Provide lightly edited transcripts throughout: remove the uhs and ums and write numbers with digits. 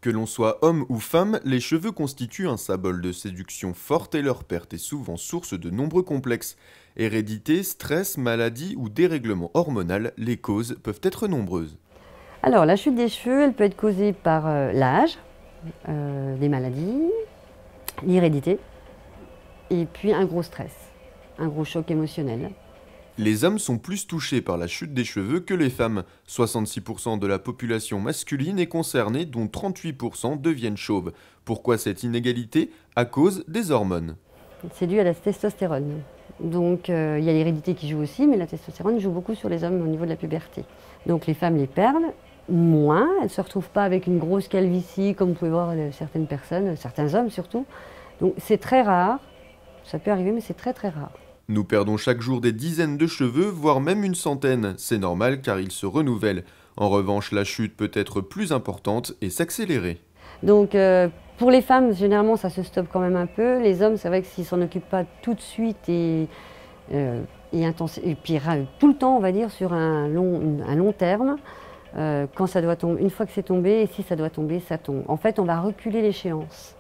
Que l'on soit homme ou femme, les cheveux constituent un symbole de séduction forte et leur perte est souvent source de nombreux complexes. Hérédité, stress, maladie ou dérèglement hormonal, les causes peuvent être nombreuses. Alors, la chute des cheveux, elle peut être causée par l'âge, des maladies, l'hérédité, et puis un gros stress, un gros choc émotionnel. Les hommes sont plus touchés par la chute des cheveux que les femmes. 66% de la population masculine est concernée, dont 38% deviennent chauves. Pourquoi cette inégalité? À cause des hormones. C'est dû à la testostérone. Donc, il y a l'hérédité qui joue aussi, mais la testostérone joue beaucoup sur les hommes au niveau de la puberté. Donc, les femmes les perdent moins, elles ne se retrouvent pas avec une grosse calvitie, comme vous pouvez voir certaines personnes, certains hommes surtout. Donc, c'est très rare, ça peut arriver, mais c'est très très rare. Nous perdons chaque jour des dizaines de cheveux, voire même une centaine. C'est normal car ils se renouvellent. En revanche, la chute peut être plus importante et s'accélérer. Donc pour les femmes, généralement, ça se stoppe quand même un peu. Les hommes, c'est vrai que s'ils ne s'en occupent pas tout de suite et puis tout le temps, on va dire, sur un long terme, quand ça doit tomber, une fois que c'est tombé, et si ça doit tomber, ça tombe. En fait, on va reculer l'échéance.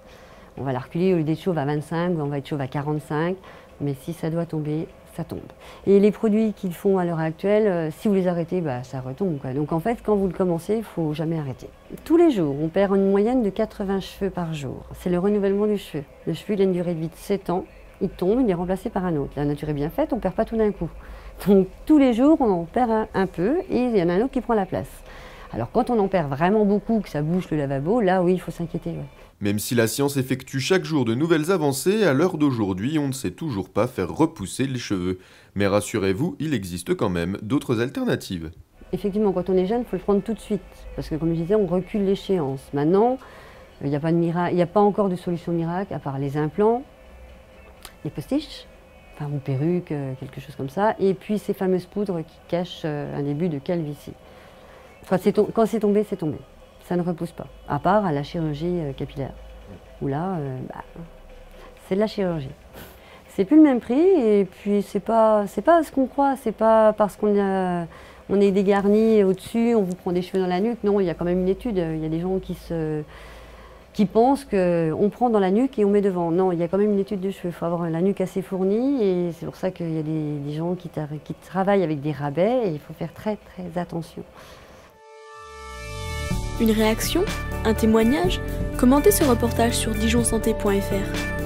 On va la reculer au lieu d'être chauve à 25, on va être chauve à 45. Mais si ça doit tomber, ça tombe. Et les produits qu'ils font à l'heure actuelle, si vous les arrêtez, ça retombe, quoi. Donc en fait, quand vous le commencez, il ne faut jamais arrêter. Tous les jours, on perd une moyenne de 80 cheveux par jour. C'est le renouvellement du cheveu. Le cheveu, il a une durée de vie de 7 ans. Il tombe, il est remplacé par un autre. La nature est bien faite, on ne perd pas tout d'un coup. Donc tous les jours, on en perd un peu et il y en a un autre qui prend la place. Alors quand on en perd vraiment beaucoup, que ça bouche le lavabo, là oui, il faut s'inquiéter. Ouais. Même si la science effectue chaque jour de nouvelles avancées, à l'heure d'aujourd'hui, on ne sait toujours pas faire repousser les cheveux. Mais rassurez-vous, il existe quand même d'autres alternatives. Effectivement, quand on est jeune, il faut le prendre tout de suite. Parce que comme je disais, on recule l'échéance. Maintenant, il n'y a pas de miracle, il n'y a pas encore de solution miracle, à part les implants, les postiches, enfin, ou perruques, quelque chose comme ça. Et puis ces fameuses poudres qui cachent un début de calvitie. Enfin, quand c'est tombé, c'est tombé. Ça ne repousse pas, à part à la chirurgie capillaire, où là, c'est de la chirurgie. C'est plus le même prix, et puis c'est pas ce qu'on croit, c'est pas parce qu'on est dégarni au-dessus, on vous prend des cheveux dans la nuque. Non, il y a quand même une étude, il y a des gens qui pensent qu'on prend dans la nuque et on met devant. Non, il y a quand même une étude de cheveux, il faut avoir la nuque assez fournie, et c'est pour ça qu'il y a des gens qui travaillent avec des rabais, et il faut faire très très attention. Une réaction? Un témoignage? Commentez ce reportage sur dijonsanté.fr.